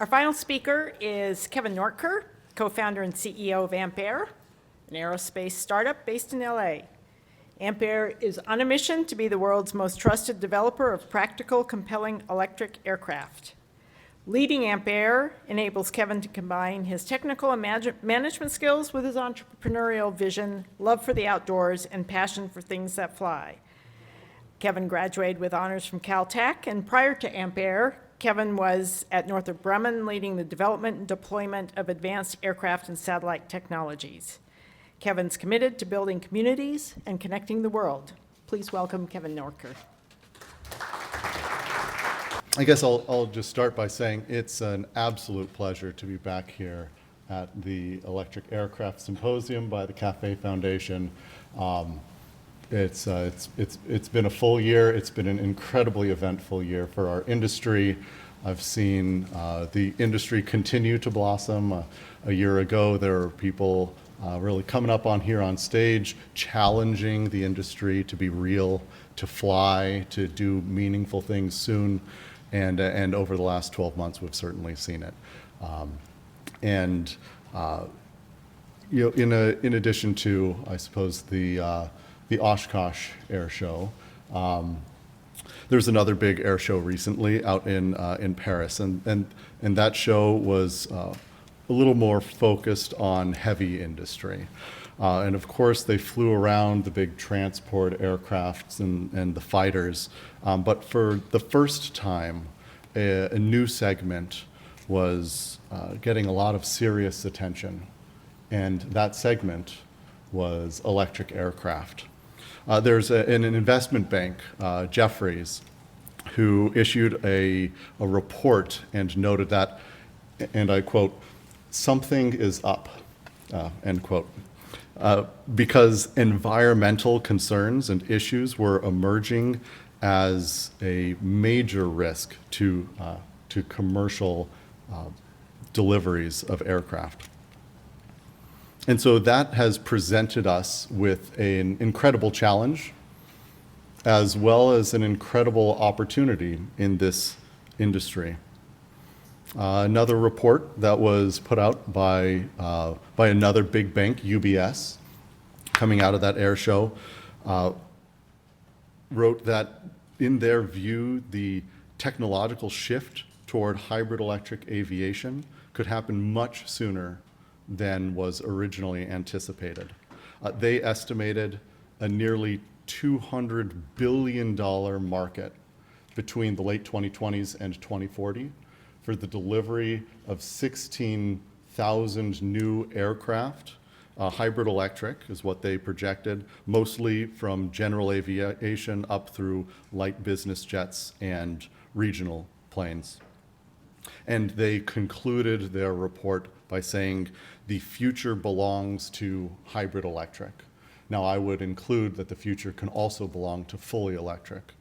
Our final speaker is Kevin Noertker, co-founder and CEO of Ampaire, an aerospace startup based in LA. Ampaire is on a mission to be the world's most trusted developer of practical, compelling electric aircraft. Leading Ampaire enables Kevin to combine his technical and management skills with his entrepreneurial vision, love for the outdoors, and passion for things that fly. Kevin graduated with honors from Caltech, and prior to Ampaire, Kevin was at Northrop Grumman leading the development and deployment of advanced aircraft and satellite technologies. Kevin's committed to building communities and connecting the world. Please welcome Kevin Noertker. I guess I'll just start by saying it's an absolute pleasure to be back here at the Electric Aircraft Symposium by the CAFE Foundation. It's been a full year. It's been an incredibly eventful year for our industry. I've seen the industry continue to blossom. A year ago, there were people really coming up on here on stage, challenging the industry to be real, to fly, to do meaningful things soon. And over the last 12 months, we've certainly seen it. In addition to, I suppose, the Oshkosh Air Show, there's another big air show recently out in Paris, and that show was a little more focused on heavy industry. And of course, they flew around the big transport aircrafts and the fighters. But for the first time, a new segment was getting a lot of serious attention. And that segment was electric aircraft. There's an investment bank, Jefferies, who issued a report and noted that, and I quote, "Something is up," end quote. Because environmental concerns and issues were emerging as a major risk to commercial deliveries of aircraft. And so that has presented us with an incredible challenge, as well as an incredible opportunity in this industry. Another report that was put out by another big bank, UBS, coming out of that air show, wrote that in their view, the technological shift toward hybrid electric aviation could happen much sooner than was originally anticipated. They estimated a nearly $200 billion market between the late 2020s and 2040 for the delivery of 16,000 new aircraft. Hybrid electric is what they projected, mostly from general aviation up through light business jets and regional planes. And they concluded their report by saying the future belongs to hybrid electric. Now, I would include that the future can also belong to fully electric.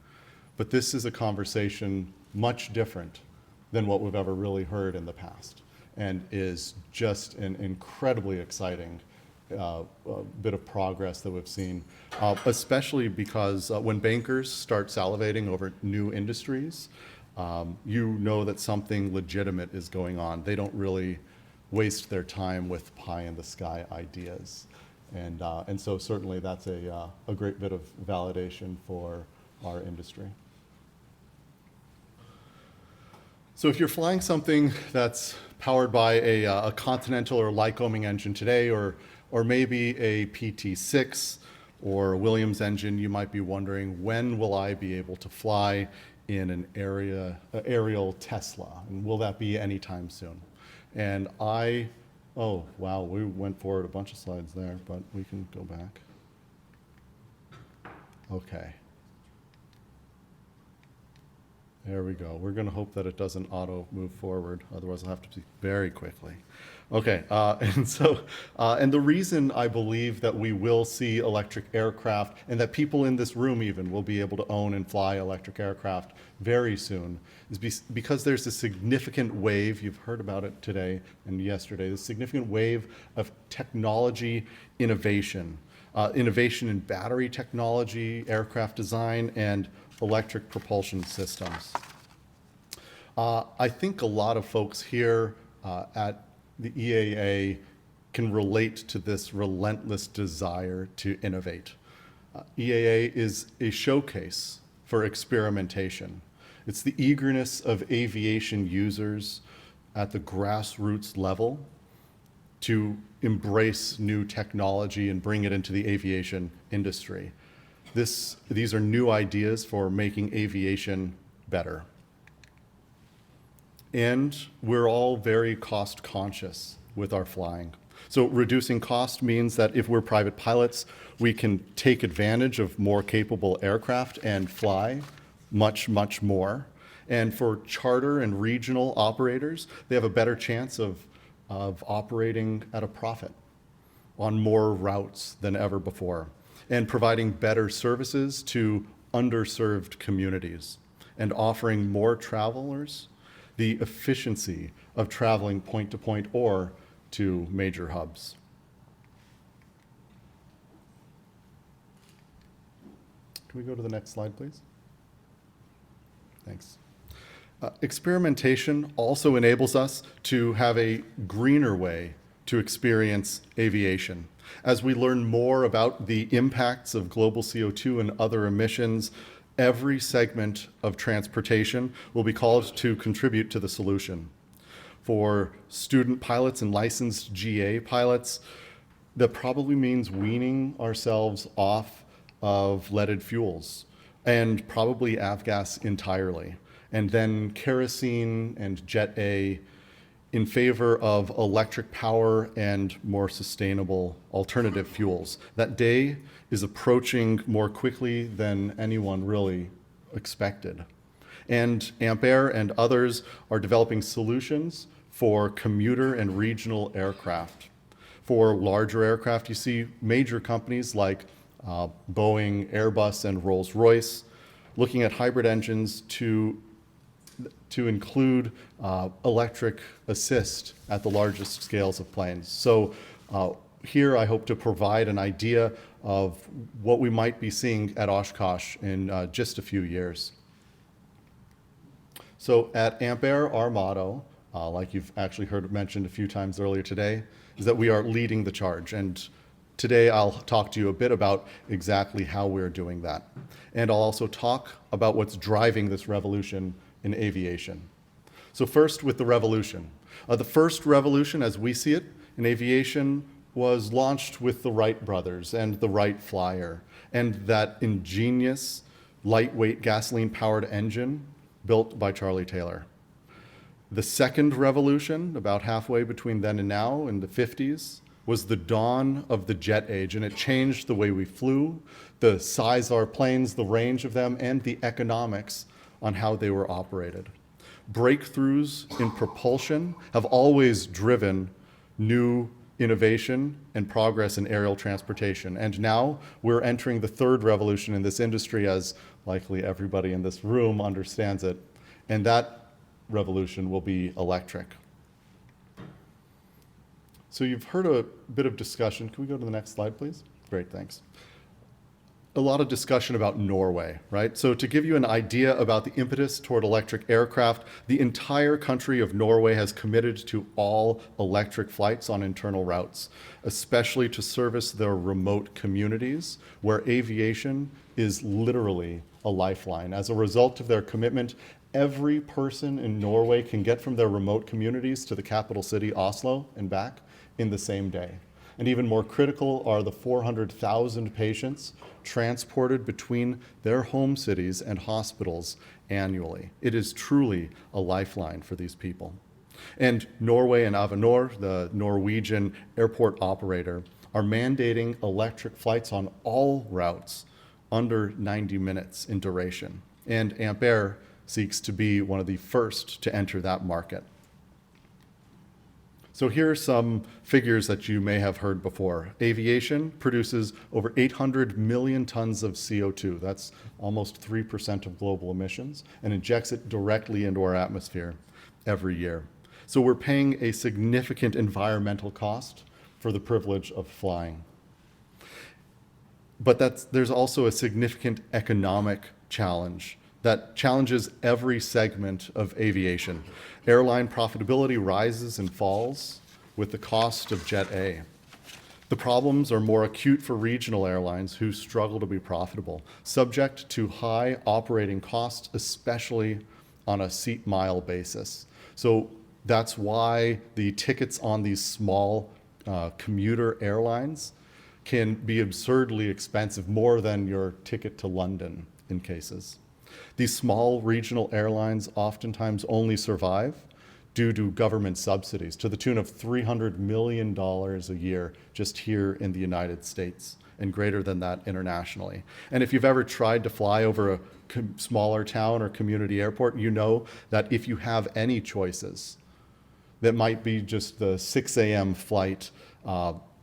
But this is a conversation much different than what we've ever really heard in the past, and is just an incredibly exciting bit of progress that we've seen, especially because when bankers start salivating over new industries, you know that something legitimate is going on. They don't really waste their time with pie-in-the-sky ideas. And so certainly that's a great bit of validation for our industry. So if you're flying something that's powered by a Continental or Lycoming engine today, or maybe a PT6 or a Williams engine, you might be wondering, when will I be able to fly in an aerial Tesla? And will that be anytime soon? And oh, wow, we went forward a bunch of slides there, but we can go back. Okay. There we go. We're going to hope that it doesn't auto move forward. Otherwise, I'll have to speak very quickly. Okay, and the reason I believe that we will see electric aircraft, and that people in this room even will be able to own and fly electric aircraft very soon, is because there's a significant wave, you've heard about it today and yesterday, the significant wave of technology innovation. Innovation in battery technology, aircraft design, and electric propulsion systems. I think a lot of folks here at the EAA can relate to this relentless desire to innovate. EAA is a showcase for experimentation. It's the eagerness of aviation users at the grassroots level to embrace new technology and bring it into the aviation industry. These are new ideas for making aviation better. And we're all very cost conscious with our flying. So reducing cost means that if we're private pilots, we can take advantage of more capable aircraft and fly much, much more. And for charter and regional operators, they have a better chance of operating at a profit on more routes than ever before, and providing better services to underserved communities, and offering more travelers the efficiency of traveling point to point or to major hubs. Can we go to the next slide, please? Thanks. Experimentation also enables us to have a greener way to experience aviation. As we learn more about the impacts of global CO2 and other emissions, every segment of transportation will be called to contribute to the solution. For student pilots and licensed GA pilots, that probably means weaning ourselves off of leaded fuels and probably avgas entirely, and then kerosene and Jet A in favor of electric power and more sustainable alternative fuels. That day is approaching more quickly than anyone really expected. And Ampaire and others are developing solutions for commuter and regional aircraft. For larger aircraft, you see major companies like Boeing, Airbus, and Rolls-Royce looking at hybrid engines to include electric assist at the largest scales of planes. So here I hope to provide an idea of what we might be seeing at Oshkosh in just a few years. So at Ampaire, our motto, like you've actually heard mentioned a few times earlier today, is that we are leading the charge. And today I'll talk to you a bit about exactly how we're doing that. And I'll also talk about what's driving this revolution in aviation. So first with the revolution. The first revolution, as we see it, in aviation was launched with the Wright brothers and the Wright Flyer, and that ingenious, lightweight gasoline-powered engine built by Charlie Taylor. The second revolution, about halfway between then and now, in the 50s, was the dawn of the jet age, and it changed the way we flew, the size of our planes, the range of them, and the economics on how they were operated. Breakthroughs in propulsion have always driven new innovation and progress in aerial transportation. And now we're entering the third revolution in this industry, as likely everybody in this room understands it. And that revolution will be electric. So you've heard a bit of discussion. Can we go to the next slide, please? Great, thanks. A lot of discussion about Norway, right? So to give you an idea about the impetus toward electric aircraft, the entire country of Norway has committed to all electric flights on internal routes, especially to service their remote communities where aviation is literally a lifeline. As a result of their commitment, every person in Norway can get from their remote communities to the capital city, Oslo, and back in the same day. And even more critical are the 400,000 patients transported between their home cities and hospitals annually. It is truly a lifeline for these people. And Norway and Avinor, the Norwegian airport operator, are mandating electric flights on all routes under 90 minutes in duration. And Ampaire seeks to be one of the first to enter that market. So here are some figures that you may have heard before. Aviation produces over 800 million tons of CO2. That's almost 3% of global emissions, and injects it directly into our atmosphere every year. So we're paying a significant environmental cost for the privilege of flying. But there's also a significant economic challenge that challenges every segment of aviation. Airline profitability rises and falls with the cost of Jet A. The problems are more acute for regional airlines who struggle to be profitable, subject to high operating costs, especially on a seat mile basis. So that's why the tickets on these small commuter airlines can be absurdly expensive, more than your ticket to London in cases. These small regional airlines oftentimes only survive due to government subsidies to the tune of $300 million a year just here in the United States, and greater than that internationally. And if you've ever tried to fly over a smaller town or community airport, you know that if you have any choices, that might be just the 6 a.m. flight,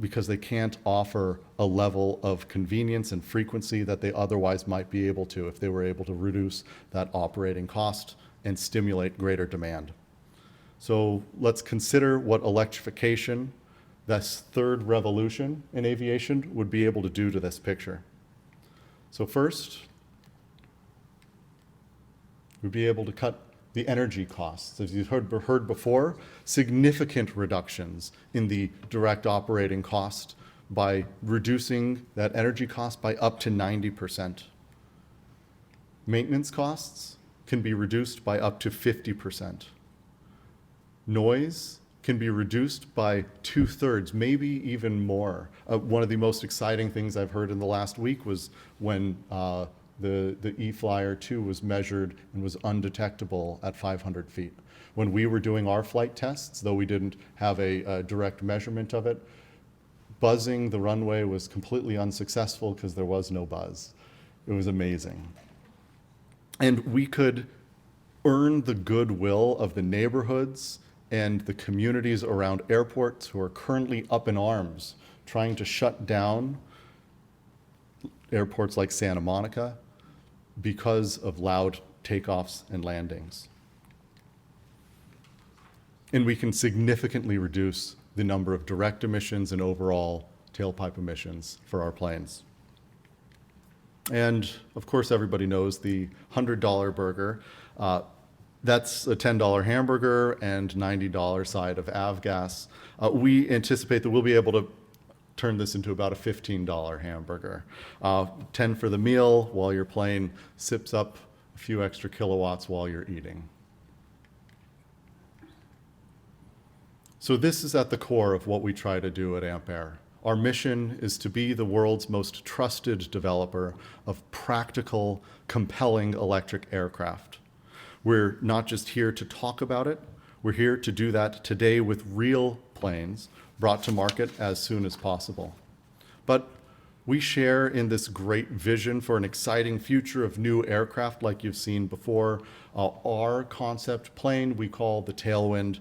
because they can't offer a level of convenience and frequency that they otherwise might be able to if they were able to reduce that operating cost and stimulate greater demand. So let's consider what electrification, this third revolution in aviation, would be able to do to this picture. So first, we'd be able to cut the energy costs. As you've heard before, significant reductions in the direct operating cost by reducing that energy cost by up to 90%. Maintenance costs can be reduced by up to 50%. Noise can be reduced by 2/3, maybe even more. One of the most exciting things I've heard in the last week was when the E-Flyer 2 was measured and was undetectable at 500 feet. When we were doing our flight tests, though we didn't have a direct measurement of it, buzzing the runway was completely unsuccessful because there was no buzz. It was amazing. And we could earn the goodwill of the neighborhoods and the communities around airports who are currently up in arms trying to shut down airports like Santa Monica because of loud takeoffs and landings. And we can significantly reduce the number of direct emissions and overall tailpipe emissions for our planes. And of course, everybody knows the $100 burger. That's a $10 hamburger and $90 side of avgas. We anticipate that we'll be able to turn this into about a $15 hamburger. 10 for the meal while your plane sips up a few extra kilowatts while you're eating. So this is at the core of what we try to do at Ampaire. Our mission is to be the world's most trusted developer of practical, compelling electric aircraft. We're not just here to talk about it, we're here to do that today with real planes brought to market as soon as possible. But we share in this great vision for an exciting future of new aircraft like you've seen before. Our concept plane we call the Tailwind.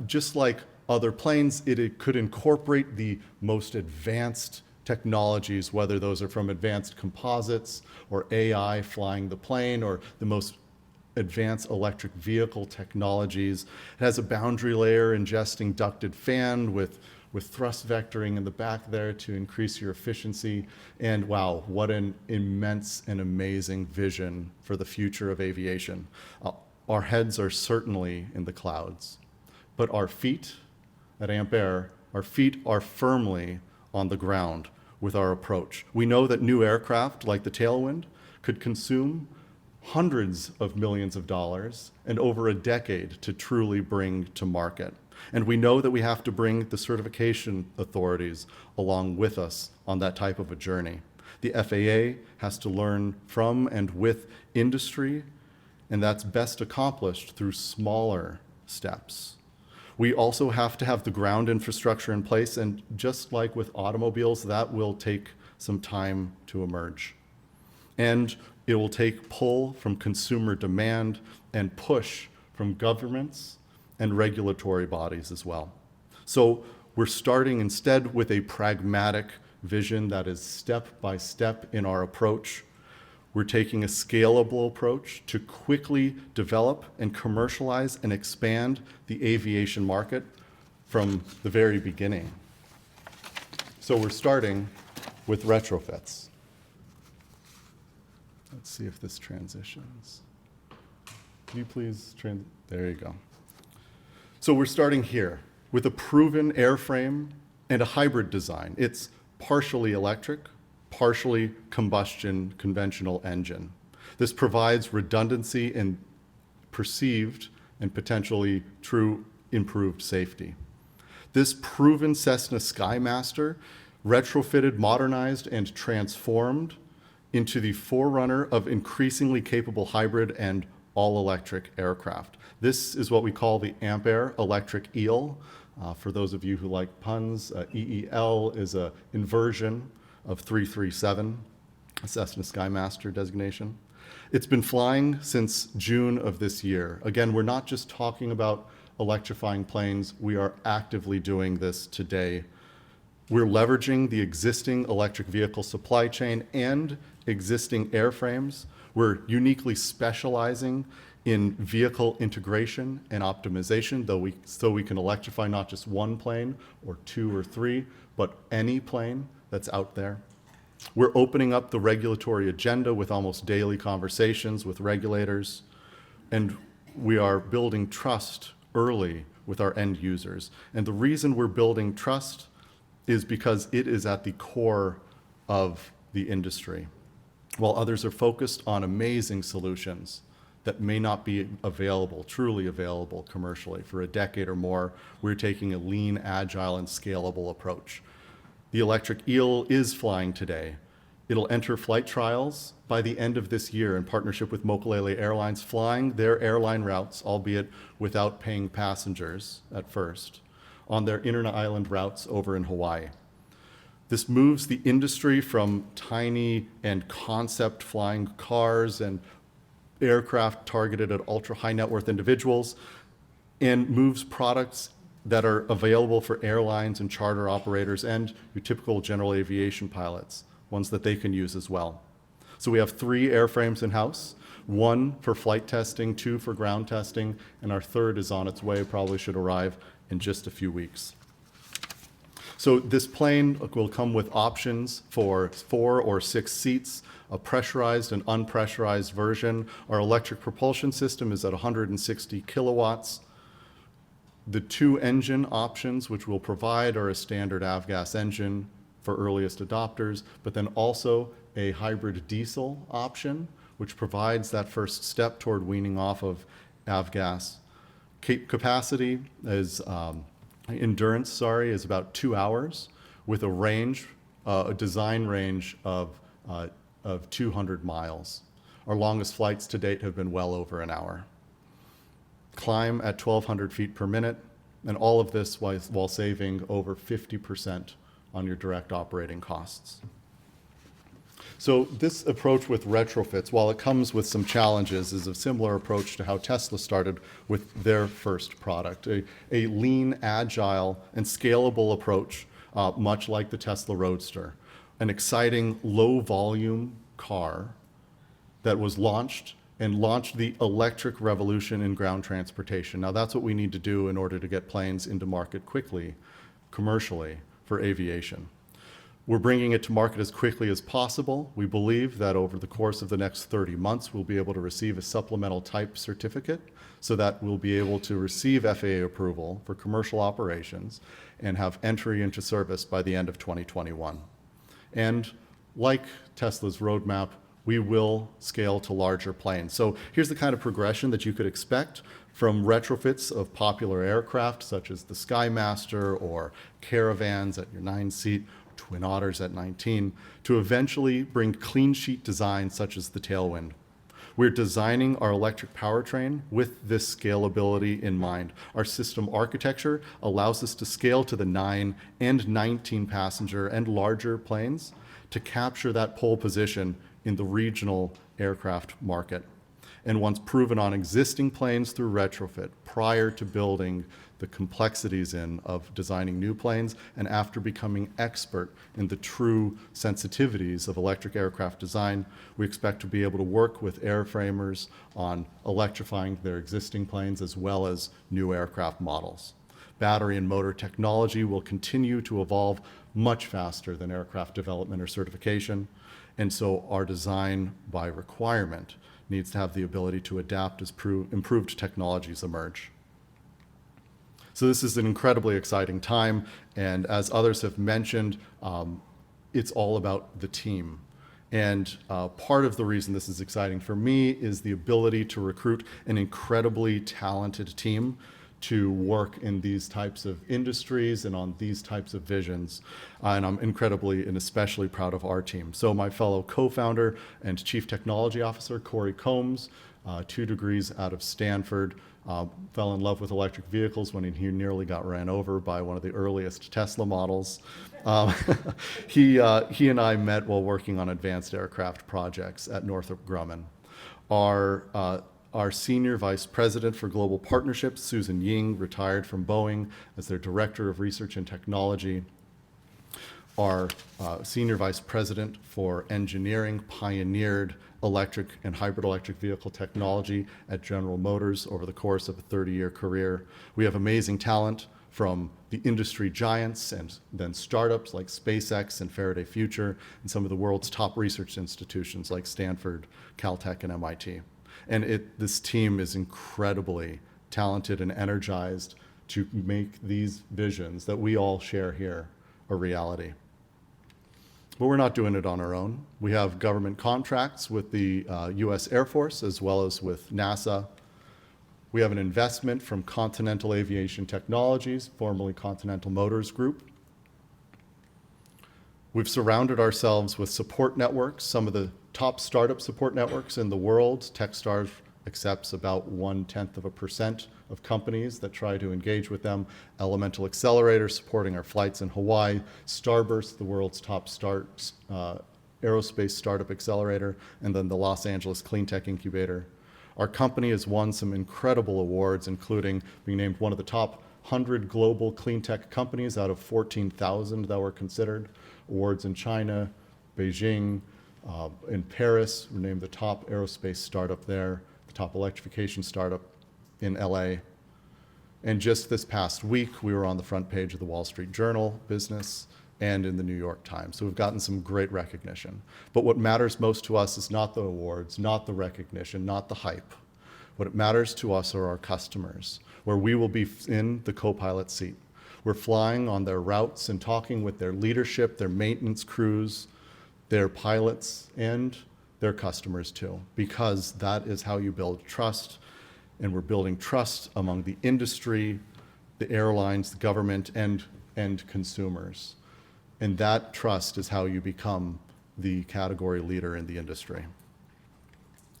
Just like other planes, it could incorporate the most advanced technologies, whether those are from advanced composites or AI flying the plane or the most advanced electric vehicle technologies. It has a boundary layer ingesting ducted fan with thrust vectoring in the back there to increase your efficiency. And wow, what an immense and amazing vision for the future of aviation. Our heads are certainly in the clouds, but our feet at Ampaire, our feet are firmly on the ground with our approach. We know that new aircraft like the Tailwind could consume hundreds of millions of dollars and over a decade to truly bring to market. And we know that we have to bring the certification authorities along with us on that type of a journey. The FAA has to learn from and with industry, and that's best accomplished through smaller steps. We also have to have the ground infrastructure in place, and just like with automobiles, that will take some time to emerge. And it will take pull from consumer demand and push from governments and regulatory bodies as well. So we're starting instead with a pragmatic vision that is step by step in our approach. We're taking a scalable approach to quickly develop and commercialize and expand the aviation market from the very beginning. So we're starting with retrofits. Let's see if this transitions. Could you please there you go. So we're starting here with a proven airframe and a hybrid design. It's partially electric, partially combustion conventional engine. This provides redundancy and perceived and potentially true improved safety. This proven Cessna Skymaster retrofitted, modernized, and transformed into the forerunner of increasingly capable hybrid and all-electric aircraft. This is what we call the Ampaire electric eel. For those of you who like puns, EEL is an inversion of 337, a Cessna Skymaster designation. It's been flying since June of this year. Again, we're not just talking about electrifying planes, we are actively doing this today. We're leveraging the existing electric vehicle supply chain and existing airframes. We're uniquely specializing in vehicle integration and optimization, so we can electrify not just one plane or two or three, but any plane that's out there. We're opening up the regulatory agenda with almost daily conversations with regulators, and we are building trust early with our end users. And the reason we're building trust is because it is at the core of the industry. While others are focused on amazing solutions that may not be available, truly available commercially for a decade or more, we're taking a lean, agile, and scalable approach. The electric eel is flying today. It'll enter flight trials by the end of this year in partnership with Mokulele Airlines, flying their airline routes, albeit without paying passengers at first, on their inter-island routes over in Hawaii. This moves the industry from tiny and concept flying cars and aircraft targeted at ultra-high net worth individuals and moves products that are available for airlines and charter operators and your typical general aviation pilots, ones that they can use as well. So we have 3 airframes in-house, 1 for flight testing, 2 for ground testing, and our 3rd is on its way, probably should arrive in just a few weeks. So this plane will come with options for 4 or 6 seats, a pressurized and unpressurized version. Our electric propulsion system is at 160 kilowatts. The 2 engine options which we'll provide are a standard avgas engine for earliest adopters, but then also a hybrid diesel option, which provides that first step toward weaning off of avgas. Capacity is endurance, is about 2 hours with a range, a design range of 200 miles. Our longest flights to date have been well over an hour. Climb at 1,200 feet per minute, and all of this while saving over 50% on your direct operating costs. So this approach with retrofits, while it comes with some challenges, is a similar approach to how Tesla started with their first product, a lean, agile, and scalable approach, much like the Tesla Roadster, an exciting low-volume car that was launched the electric revolution in ground transportation. Now that's what we need to do in order to get planes into market quickly, commercially, for aviation. We're bringing it to market as quickly as possible. We believe that over the course of the next 30 months, we'll be able to receive a supplemental type certificate so that we'll be able to receive FAA approval for commercial operations and have entry into service by the end of 2021. And like Tesla's roadmap, we will scale to larger planes. So here's the kind of progression that you could expect from retrofits of popular aircraft such as the Skymaster or Caravans at your 9-seat, Twin Otters at 19, to eventually bring clean sheet designs such as the Tailwind. We're designing our electric powertrain with this scalability in mind. Our system architecture allows us to scale to the 9 and 19 passenger and larger planes to capture that pole position in the regional aircraft market. And once proven on existing planes through retrofit, prior to building the complexities of designing new planes, and after becoming expert in the true sensitivities of electric aircraft design, we expect to be able to work with airframers on electrifying their existing planes as well as new aircraft models. Battery and motor technology will continue to evolve much faster than aircraft development or certification, and so our design by requirement needs to have the ability to adapt as improved technologies emerge. So this is an incredibly exciting time, and as others have mentioned, it's all about the team. And part of the reason this is exciting for me is the ability to recruit an incredibly talented team to work in these types of industries and on these types of visions. And I'm incredibly and especially proud of our team. So my fellow co-founder and chief technology officer, Corey Combs, 2 degrees out of Stanford, fell in love with electric vehicles when he nearly got ran over by one of the earliest Tesla models. He and I met while working on advanced aircraft projects at Northrop Grumman. Our senior vice president for global partnerships, Susan Ying, retired from Boeing as their director of research and technology. Our senior vice president for engineering pioneered electric and hybrid electric vehicle technology at General Motors over the course of a 30-year career. We have amazing talent from the industry giants and then startups like SpaceX and Faraday Future and some of the world's top research institutions like Stanford, Caltech, and MIT. And this team is incredibly talented and energized to make these visions that we all share here a reality. But we're not doing it on our own. We have government contracts with the US Air Force as well as with NASA. We have an investment from Continental Aviation Technologies, formerly Continental Motors Group. We've surrounded ourselves with support networks, some of the top startup support networks in the world. Techstars accepts about 0.1% of companies that try to engage with them. Elemental Accelerator supporting our flights in Hawaii. Starburst, the world's top aerospace startup accelerator, and then the Los Angeles Clean Tech Incubator. Our company has won some incredible awards, including being named one of the top 100 global clean tech companies out of 14,000 that were considered. Awards in China, Beijing, in Paris, we named the top aerospace startup there, the top electrification startup in LA. And just this past week, we were on the front page of the Wall Street Journal business and in the New York Times. So we've gotten some great recognition. But what matters most to us is not the awards, not the recognition, not the hype. What matters to us are our customers, where we will be in the co-pilot seat. We're flying on their routes and talking with their leadership, their maintenance crews, their pilots, and their customers too, because that is how you build trust. And we're building trust among the industry, the airlines, the government, and consumers. And that trust is how you become the category leader in the industry.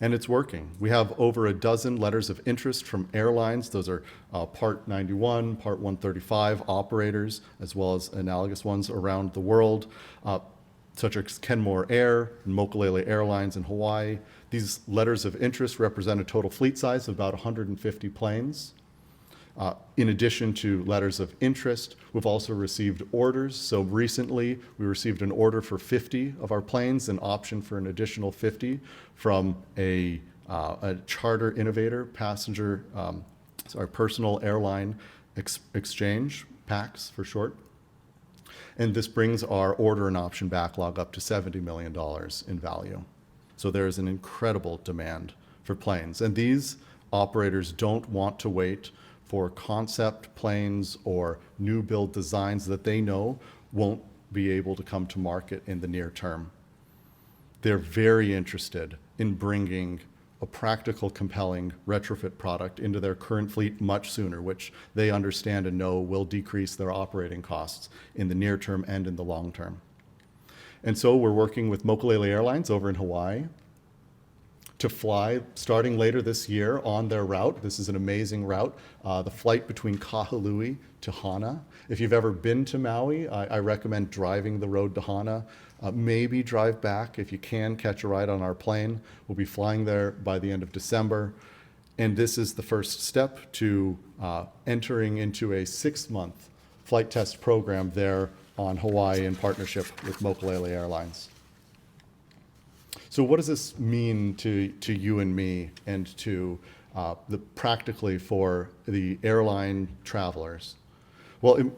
And it's working. We have over a dozen letters of interest from airlines. Those are Part 91, Part 135 operators, as well as analogous ones around the world, such as Kenmore Air and Mokulele Airlines in Hawaii. These letters of interest represent a total fleet size of about 150 planes. In addition to letters of interest, we've also received orders. So recently, we received an order for 50 of our planes, an option for an additional 50 from a charter innovator, personal airline exchange, PAX for short. And this brings our order and option backlog up to $70 million in value. So there's an incredible demand for planes. And these operators don't want to wait for concept planes or new build designs that they know won't be able to come to market in the near term. They're very interested in bringing a practical, compelling retrofit product into their current fleet much sooner, which they understand and know will decrease their operating costs in the near term and in the long term. And so we're working with Mokulele Airlines over in Hawaii to fly starting later this year on their route. This is an amazing route, the flight between Kahului to Hana. If you've ever been to Maui, I recommend driving the road to Hana. Maybe drive back if you can, catch a ride on our plane. We'll be flying there by the end of December. And this is the first step to entering into a 6-month flight test program there on Hawaii in partnership with Mokulele Airlines. So what does this mean to you and me and to practically for the airline travelers? Well,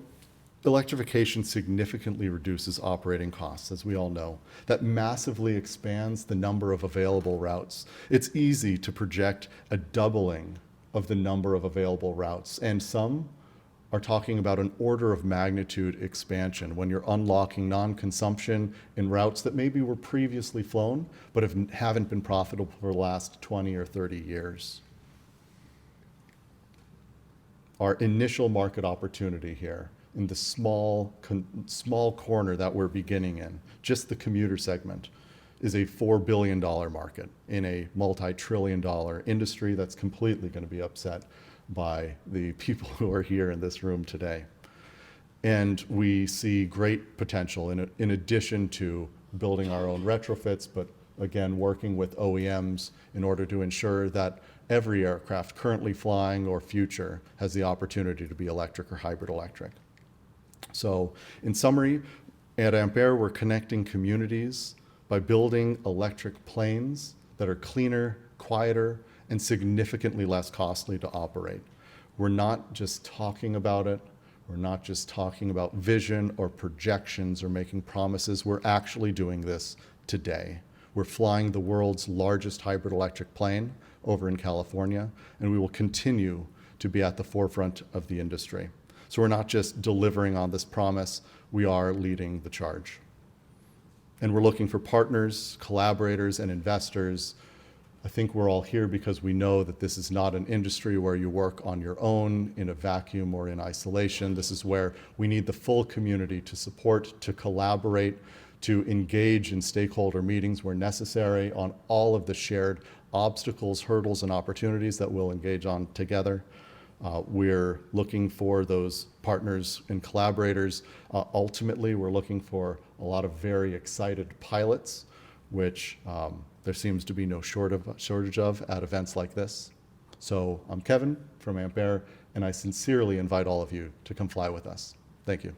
Electrification significantly reduces operating costs, as we all know. That massively expands the number of available routes. It's easy to project a doubling of the number of available routes, and some are talking about an order of magnitude expansion when you're unlocking non-consumption in routes that maybe were previously flown but haven't been profitable for the last 20 or 30 years. Our initial market opportunity here in the small corner that we're beginning in, just the commuter segment, is a $4 billion market in a multi-trillion-dollar industry that's completely going to be upset by the people who are here in this room today. And we see great potential in addition to building our own retrofits, but again, working with OEMs in order to ensure that every aircraft currently flying or future has the opportunity to be electric or hybrid electric. So in summary, at Ampaire, we're connecting communities by building electric planes that are cleaner, quieter, and significantly less costly to operate. We're not just talking about it. We're not just talking about vision or projections or making promises. We're actually doing this today. We're flying the world's largest hybrid electric plane over in California, and we will continue to be at the forefront of the industry. So we're not just delivering on this promise, we are leading the charge. And we're looking for partners, collaborators, and investors. I think we're all here because we know that this is not an industry where you work on your own in a vacuum or in isolation. This is where we need the full community to support, to collaborate, to engage in stakeholder meetings where necessary on all of the shared obstacles, hurdles, and opportunities that we'll engage on together. We're looking for those partners and collaborators. Ultimately, we're looking for a lot of very excited pilots, which there seems to be no shortage of at events like this. So I'm Kevin from Ampaire, and I sincerely invite all of you to come fly with us. Thank you.